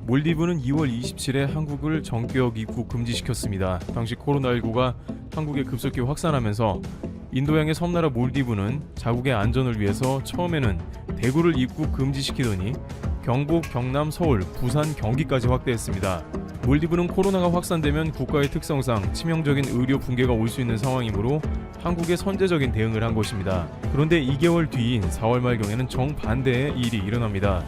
몰디브는 2월 27일 한국을 전격 입국 금지시켰습니다. 당시 코로나19가 한국에 급속히 확산하면서 인도양의 섬나라 몰디브는 자국의 안전을 위해서 처음에는 대구를 입국 금지시키더니 경북, 경남, 서울, 부산, 경기까지 확대했습니다. 몰디브는 코로나가 확산되면 국가의 특성상 치명적인 의료 붕괴가 올 수 있는 상황이므로 한국에 선제적인 대응을 한 것입니다. 그런데 2개월 뒤인 4월 말경에는 정반대의 일이 일어납니다.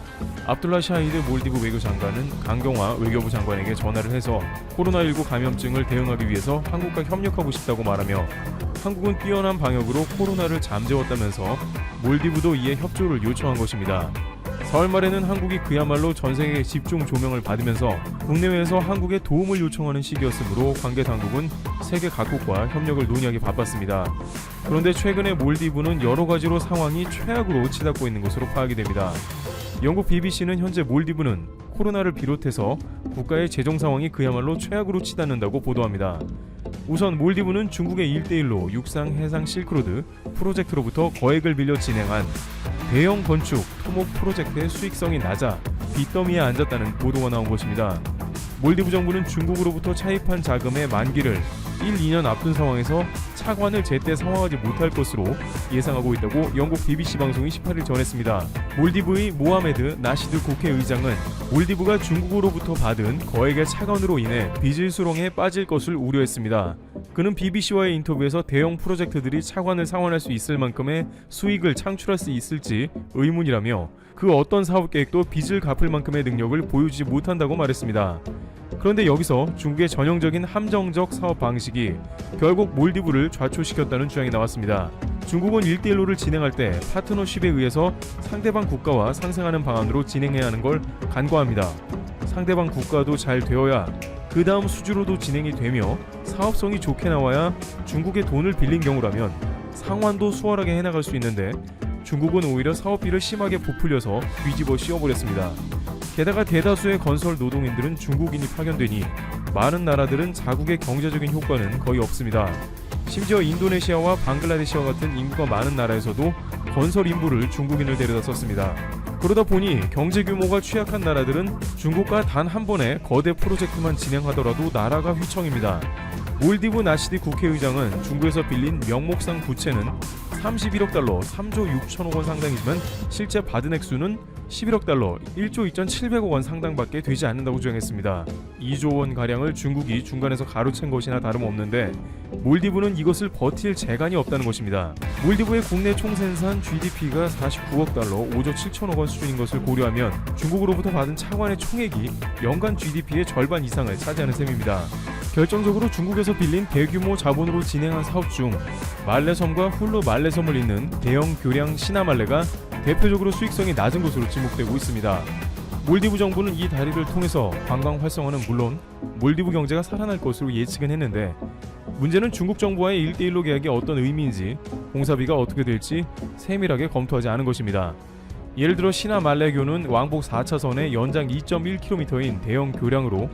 압둘라 샤히드 몰디브 외교장관은 강경화 외교부 장관에게 전화를 해서 코로나19 감염증을 대응하기 위해서 한국과 협력하고 싶다고 말하며 한국은 뛰어난 방역으로 코로나를 잠재웠다면서 몰디브도 이에 협조를 요청한 것입니다. 4월 말에는 한국이 그야말로 전세계의 집중 조명을 받으면서 국내외에서 한국에 도움을 요청하는 시기였으므로 관계 당국은 세계 각국과 협력을 논의하기 바빴습니다. 그런데 최근에 몰디브는 여러 가지로 상황이 최악으로 치닫고 있는 것으로 파악이 됩니다. 영국 BBC는 현재 몰디브는 코로나를 비롯해서 국가의 재정 상황이 그야말로 최악으로 치닫는다고 보도합니다. 우선 몰디브는 중국의 1대1로 육상 해상 실크로드 프로젝트로부터 거액을 빌려 진행한 대형 건축 토목 프로젝트의 수익성이 낮아 빚더미에 앉았다는 보도가 나온 것입니다. 몰디브 정부는 중국으로부터 차입한 자금의 만기를 1, 2년 앞둔 상황에서 차관을 제때 상환하지 못할 것으로 예상하고 있다고 영국 BBC 방송이 18일 전했습니다. 몰디브의 모하메드 나시드 국회의장은 몰디브가 중국으로부터 받은 거액의 차관으로 인해 빚을 수렁에 빠질 것을 우려했습니다. 그는 BBC와의 인터뷰에서 대형 프로젝트들이 차관을 상환할 수 있을 만큼의 수익을 창출할 수 있을지 의문이라며 그 어떤 사업 계획도 빚을 갚을 만큼의 능력을 보여주지 못한다고 말했습니다. 그런데 여기서 중국의 전형적인 함정적 사업 방식이 결국 몰디브를 좌초시켰다는 주장이 나왔습니다. 중국은 1대1로를 진행할 때 파트너십에 의해서 상대방 국가와 상생하는 방안으로 진행해야 하는 걸 간과합니다. 상대방 국가도 잘 되어야 그 다음 수주로도 진행이 되며 사업성이 좋게 나와야 중국의 돈을 빌린 경우라면 상환도 수월하게 해나갈 수 있는데 중국은 오히려 사업비를 심하게 부풀려서 뒤집어 씌워버렸습니다. 게다가 대다수의 건설 노동인들은 중국인이 파견되니 많은 나라들은 자국의 경제적인 효과는 거의 없습니다. 심지어 인도네시아와 방글라데시와 같은 인구가 많은 나라에서도 건설 인부를 중국인을 데려다 썼습니다. 그러다 보니 경제 규모가 취약한 나라들은 중국과 단 한 번의 거대 프로젝트만 진행하더라도 나라가 휘청입니다. 몰디브 나시디 국회의장은 중국에서 빌린 명목상 부채는 31억 달러 3조 6천억 원 상당이지만 실제 받은 액수는 11억 달러 1조 2,700억 원 상당밖에 되지 않는다고 주장했습니다. 2조 원 가량을 중국이 중간에서 가로챈 것이나 다름없는데 몰디브는 이것을 버틸 재간이 없다는 것입니다. 몰디브의 국내 총생산 GDP가 49억 달러 5조 7천억 원 수준인 것을 고려하면 중국으로부터 받은 차관의 총액이 연간 GDP의 절반 이상을 차지하는 셈입니다. 결정적으로 중국에서 빌린 대규모 자본으로 진행한 사업 중 말레섬과 훌루 말레섬을 잇는 대형 교량 시나말레가 대표적으로 수익성이 낮은 것으로 지목되고 있습니다. 몰디브 정부는 이 다리를 통해서 관광 활성화는 물론 몰디브 경제가 살아날 것으로 예측은 했는데 문제는 중국 정부와의 1대1로 계약이 어떤 의미인지 공사비가 어떻게 될지 세밀하게 검토하지 않은 것입니다. 예를 들어 시나말레교는 왕복 4차선의 연장 2.1km인 대형 교량으로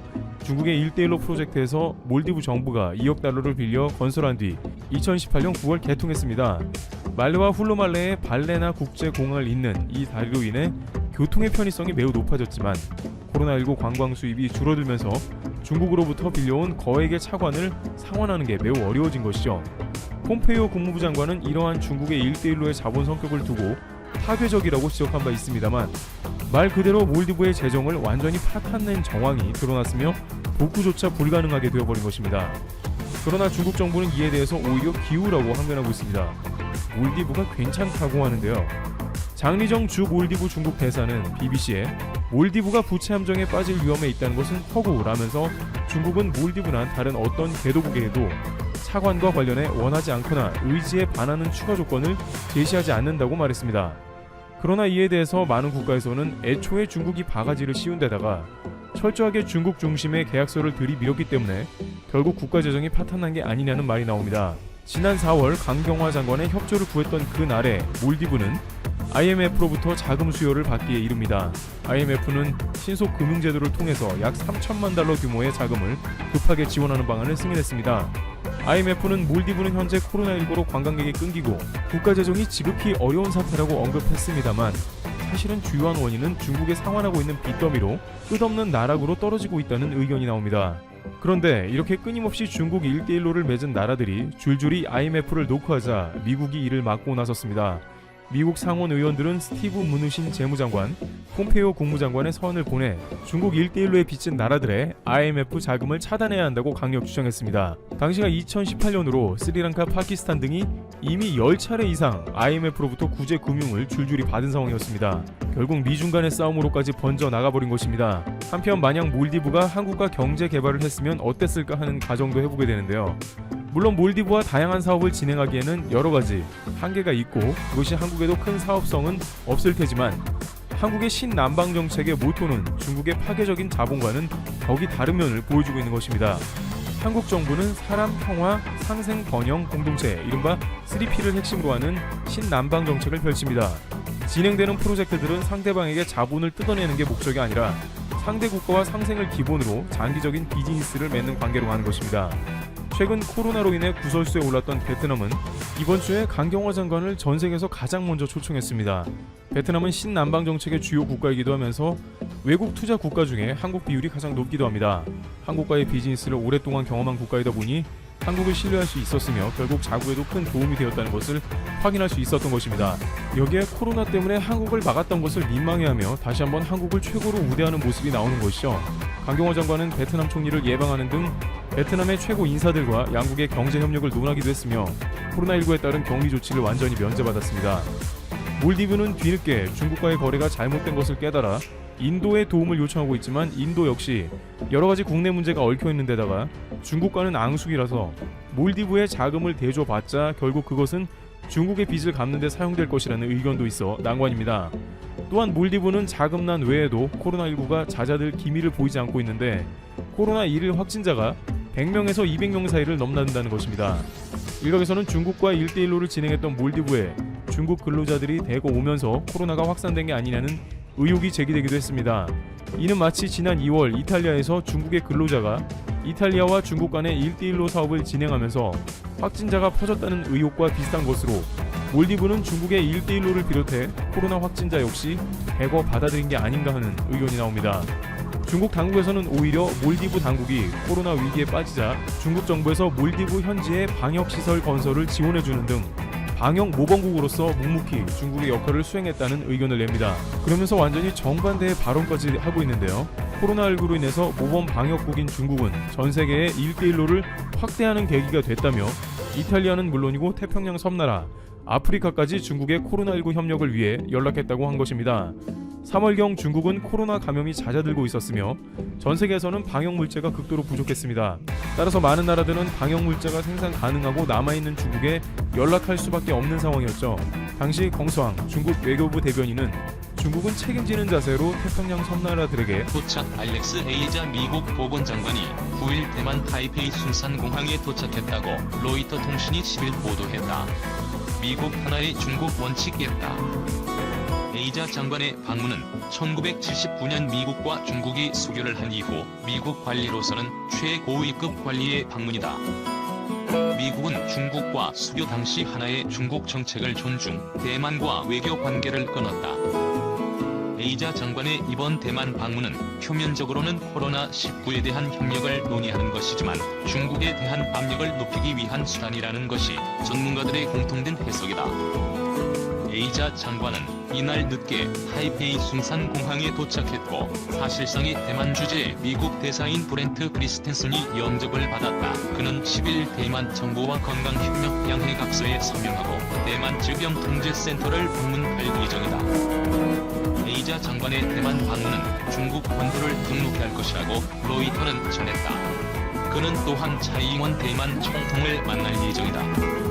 중국의 1대1로 프로젝트에서 몰디브 정부가 2억 달러를 빌려 건설한 뒤 2018년 9월 개통했습니다. 말레와 훌루말레의 발레나 국제공항을 잇는 이 다리로 인해 교통의 편의성이 매우 높아졌지만 코로나19 관광 수입이 줄어들면서 중국으로부터 빌려온 거액의 차관을 상환하는 게 매우 어려워진 것이죠. 폼페이오 국무부 장관은 이러한 중국의 1대1로의 자본 성격을 두고 파괴적이라고 지적한 바 있습니다만 말 그대로 몰디브의 재정을 완전히 파탄낸 정황이 드러났으며 복구조차 불가능하게 되어버린 것입니다. 그러나 중국 정부는 이에 대해서 오히려 기우라고 항변하고 있습니다. 몰디브가 괜찮다고 하는데요. 장리정 주 몰디브 중국 대사는 BBC에 몰디브가 부채 함정에 빠질 위험에 있다는 것은 허구라면서 중국은 몰디브나 다른 어떤 개도국에도 차관과 관련해 원하지 않거나 의지에 반하는 추가 조건을 제시하지 않는다고 말했습니다. 그러나 이에 대해서 많은 국가에서는 애초에 중국이 바가지를 씌운 데다가 철저하게 중국 중심의 계약서를 들이밀었기 때문에 결국 국가 재정이 파탄난 게 아니냐는 말이 나옵니다. 지난 4월 강경화 장관의 협조를 구했던 그날에 몰디브는 IMF로부터 자금 수요를 받기에 이릅니다. IMF는 신속 금융제도를 통해서 약 3천만 달러 규모의 자금을 급하게 지원하는 방안을 승인했습니다. IMF는 몰디브는 현재 코로나19로 관광객이 끊기고 국가 재정이 지극히 어려운 상태라고 언급했습니다만 사실은 주요한 원인은 중국에 상환하고 있는 빚더미로 끝없는 나락으로 떨어지고 있다는 의견이 나옵니다. 그런데 이렇게 끊임없이 중국 1대1로를 맺은 나라들이 줄줄이 IMF를 녹화하자 미국이 이를 막고 나섰습니다. 미국 상원 의원들은 스티브 무누신 재무장관, 폼페이오 국무장관의 서한을 보내 중국 1대1로에 빚진 나라들의 IMF 자금을 차단해야 한다고 강력 주장했습니다. 당시가 2018년으로 스리랑카, 파키스탄 등이 이미 10차례 이상 IMF로부터 구제 금융을 줄줄이 받은 상황이었습니다. 결국 미중 간의 싸움으로까지 번져 나가버린 것입니다. 한편 만약 몰디브가 한국과 경제 개발을 했으면 어땠을까 하는 가정도 해보게 되는데요. 물론 몰디브와 다양한 사업을 진행하기에는 여러가지 한계가 있고 그것이 한국에도 큰 사업성은 없을 테지만 한국의 신남방 정책의 모토는 중국의 파괴적인 자본과는 격이 다른 면을 보여주고 있는 것입니다. 한국 정부는 사람, 평화, 상생, 번영 공동체 이른바 3P를 핵심으로 하는 신남방 정책을 펼칩니다. 진행되는 프로젝트들은 상대방에게 자본을 뜯어내는 게 목적이 아니라 상대 국가와 상생을 기본으로 장기적인 비즈니스를 맺는 관계로 가는 것입니다. 최근 코로나로 인해 구설수에 올랐던 베트남은 이번 주에 강경화 장관을 전 세계에서 가장 먼저 초청했습니다. 베트남은 신남방 정책의 주요 국가이기도 하면서 외국 투자 국가 중에 한국 비율이 가장 높기도 합니다. 한국과의 비즈니스를 오랫동안 경험한 국가이다 보니 한국을 신뢰할 수 있었으며 결국 자국에도 큰 도움이 되었다는 것을 확인할 수 있었던 것입니다. 여기에 코로나 때문에 한국을 막았던 것을 민망해하며 다시 한번 한국을 최고로 우대하는 모습이 나오는 것이죠. 강경화 장관은 베트남 총리를 예방하는 등 베트남의 최고 인사들과 양국의 경제 협력을 논하기도 했으며 코로나19에 따른 격리 조치를 완전히 면제받았습니다. 몰디브는 뒤늦게 중국과의 거래가 잘못된 것을 깨달아 인도의 도움을 요청하고 있지만 인도 역시 여러가지 국내 문제가 얽혀있는 데다가 중국과는 앙숙이라서 몰디브의 자금을 대줘봤자 결국 그것은 중국의 빚을 갚는 데 사용될 것이라는 의견도 있어 난관입니다. 또한 몰디브는 자금난 외에도 코로나19가 잦아들 기미를 보이지 않고 있는데 코로나 1일 확진자가 100명에서 200명 사이를 넘나든다는 것입니다. 일각에서는 중국과 1대1로를 진행했던 몰디브에 중국 근로자들이 대거 오면서 코로나가 확산된 게 아니냐는 의혹이 제기되기도 했습니다. 이는 마치 지난 2월 이탈리아에서 중국의 근로자가 이탈리아와 중국 간의 1대1로 사업을 진행하면서 확진자가 퍼졌다는 의혹과 비슷한 것으로 몰디브는 중국의 1대1로를 비롯해 코로나 확진자 역시 대거 받아들인 게 아닌가 하는 의견이 나옵니다. 중국 당국에서는 오히려 몰디브 당국이 코로나 위기에 빠지자 중국 정부에서 몰디브 현지의 방역시설 건설을 지원해주는 등 방역 모범국으로서 묵묵히 중국의 역할을 수행했다는 의견을 냅니다. 그러면서 완전히 정반대의 발언까지 하고 있는데요. 코로나19로 인해서 모범 방역국인 중국은 전 세계의 1대1로를 확대하는 계기가 됐다며 이탈리아는 물론이고 태평양 섬나라, 아프리카까지 중국의 코로나19 협력을 위해 연락했다고 한 것입니다. 3월경 중국은 코로나 감염이 잦아들고 있었으며 전 세계에서는 방역 물자가 극도로 부족했습니다. 따라서 많은 나라들은 방역 물자가 생산 가능하고 남아있는 중국에 연락할 수밖에 없는 상황이었죠. 당시 경수왕 중국 외교부 대변인은 중국은 책임지는 자세로 태평양 섬나라들에게 도착 알렉스 에이자 미국 보건장관이 9일 대만 타이페이 순산공항에 도착했다고 로이터 통신이 10일 보도했다. 미국 하나의 중국 원칙이었다. 에이자 장관의 방문은 1979년 미국과 중국이 수교를 한 이후 미국 관리로서는 최고위급 관리의 방문이다. 미국은 중국과 수교 당시 하나의 중국 정책을 존중, 대만과 외교 관계를 끊었다. 에이자 장관의 이번 대만 방문은 표면적으로는 코로나19에 대한 협력을 논의하는 것이지만 중국에 대한 압력을 높이기 위한 수단이라는 것이 전문가들의 공통된 해석이다. 에이자 장관은 이날 늦게 타이페이 순산공항에 도착했고 사실상의 대만 주재 미국 대사인 브렌트 크리스텐슨이 영접을 받았다. 그는 10일 대만 정부와 건강협력 양해각서에 서명하고 대만 질병통제센터를 방문할 예정이다. 에이자 장관의 대만 방문은 중국 본토를 등록할 것이라고 로이터는 전했다. 그는 또한 차이잉원 대만 총통을 만날 예정이다.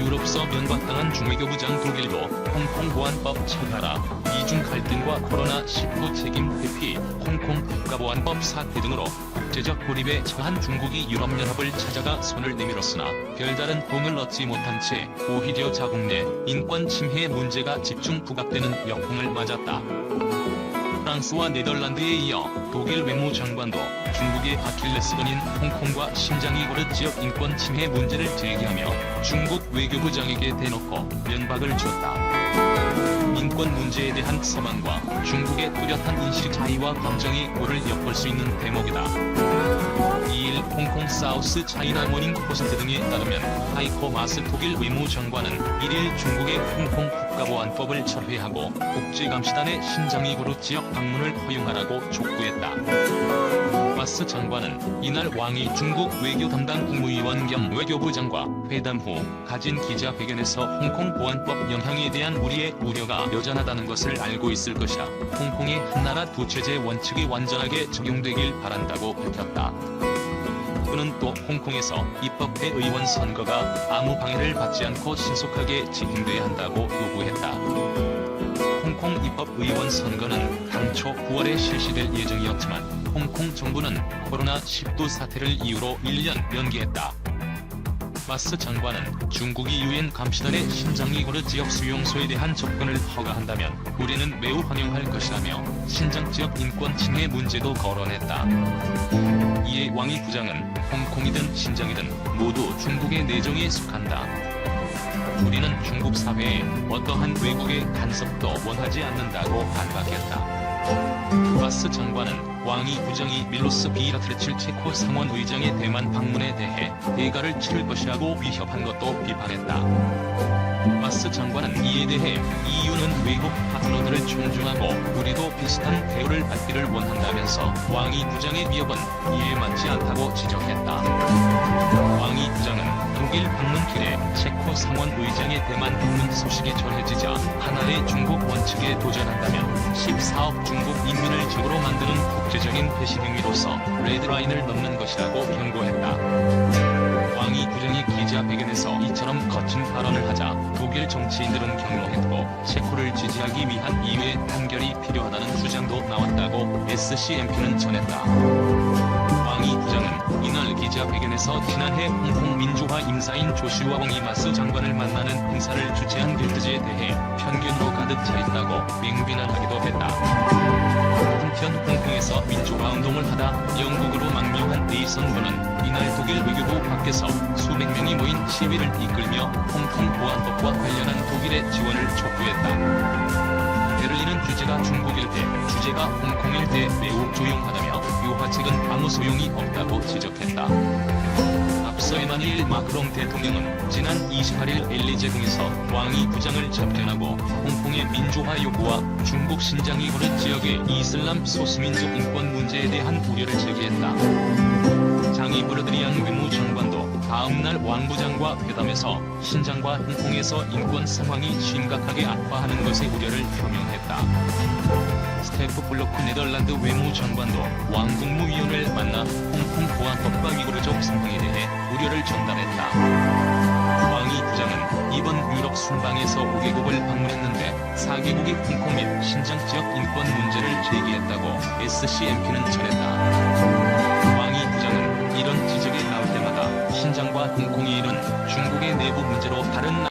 유럽서 면박당한 중외교부장 독일도 홍콩 보안법 처하라, 이중 갈등과 코로나19 책임 회피, 홍콩 국가보안법 사태 등으로 국제적 고립에 처한 중국이 유럽연합을 찾아가 손을 내밀었으나 별다른 도움을 얻지 못한 채 오히려 자국 내 인권 침해 문제가 집중 부각되는 역풍을 맞았다. 프랑스와 네덜란드에 이어 독일 외무장관도 중국의 아킬레스건인 홍콩과 신장이고르 지역 인권 침해 문제를 제기하며 중국 외교부장에게 대놓고 면박을 줬다. 인권 문제에 대한 서방과 중국의 뚜렷한 인식 차이와 감정이 꼴을 엿볼 수 있는 대목이다. 2일 홍콩 사우스 차이나 모닝 포스트 등에 따르면 하이코 마스 독일 외무장관은 1일 중국의 홍콩 국가보안법을 철회하고 국제감시단의 신장이구르 지역 방문을 허용하라고 촉구했다. 마스 장관은 이날 왕이 중국 외교 담당 국무위원 겸 외교부 장과 회담 후 가진 기자회견에서 홍콩 보안법 영향에 대한 우리의 우려가 여전하다는 것을 알고 있을 것이다. 홍콩의 한나라 두 체제 원칙이 완전하게 적용되길 바란다고 밝혔다. 그는 또 홍콩에서 입법회 의원 선거가 아무 방해를 받지 않고 신속하게 진행돼야 한다고 요구했다. 홍콩 입법 의원 선거는 당초 9월에 실시될 예정이었지만 홍콩 정부는 코로나19 사태를 이유로 1년 연기했다. 마스 장관은 중국이 유엔 감시단의 신장이구르 지역 수용소에 대한 접근을 허가한다면 우리는 매우 환영할 것이라며 신장 지역 인권 침해 문제도 거론했다. 이에 왕이 부장은 홍콩이든 신장이든 모두 중국의 내정에 속한다. 우리는 중국 사회에 어떠한 외국의 간섭도 원하지 않는다고 반박했다. 마스 장관은 왕이 부장이 밀로스 비라트르칠 체코 상원의장의 대만 방문에 대해 대가를 치를 것이라고 위협한 것도 비판했다. 마스 장관은 이에 대해 EU는 외국 파트너들을 존중하고 우리도 비슷한 대우를 받기를 원한다면서 왕이 부장의 위협은 이에 맞지 않다고 지적했다. 왕이 부장은 독일 방문길에 체코 상원의장의 대만 방문 소식이 전해지자 하나의 중국 원칙에 도전한다면 14억 중국 인민을 적으로 만드는 국제적인 배신 행위로서 레드라인을 넘는 것이라고 경고했다. 왕이 부장이 기자회견에서 이처럼 거친 발언을 하자 독일 정치인들은 경로했고 체코를 지지하기 위한 이외 판결이 필요하다는 주장도 나왔다고 SCMP는 전했다. 왕이 부장은 이날 기자회견에서 지난해 홍콩 민주화 임사인 조슈아 웡이 마스 장관을 만나는 행사를 주최한 길드지에 대해 편견으로 가득 차 있다고 맹비난하기도 했다. 한편 홍콩에서 민주화 운동을 하다 영국으로 망명한 네이선 군은 이날 독일 외교부 밖에서 수백 명이 모인 시위를 이끌며 홍콩 보안법과 관련한 독일의 지원을 촉구했다. 베를린은 주재가 중국일 때, 주재가 홍콩일 때 매우 조용하다며 유화책은 아무 소용이 없다고 지적했다. 앞서 에마뉘엘 마크롱 대통령은 지난 28일 엘리제궁에서 왕이 부장을 접견하고 홍콩의 민주화 요구와 중국 신장이구르 지역의 이슬람 소수민족 인권 문제에 대한 우려를 제기했다. 장이 브르드리안 외무장관도 다음날 왕 부장과 회담에서 신장과 홍콩에서 인권 상황이 심각하게 악화하는 것의 우려를 표명했다. 스테프 블로크 네덜란드 외무장관도 왕 국무위원을 만나 홍콩 보안법과 위구르족 상황에 대해 우려를 전달했다. 왕이 부장은 이번 유럽 순방에서 5개국을 방문했는데 4개국이 홍콩 및 신장 지역 인권 문제를 제기했다고 SCMP는 전했다.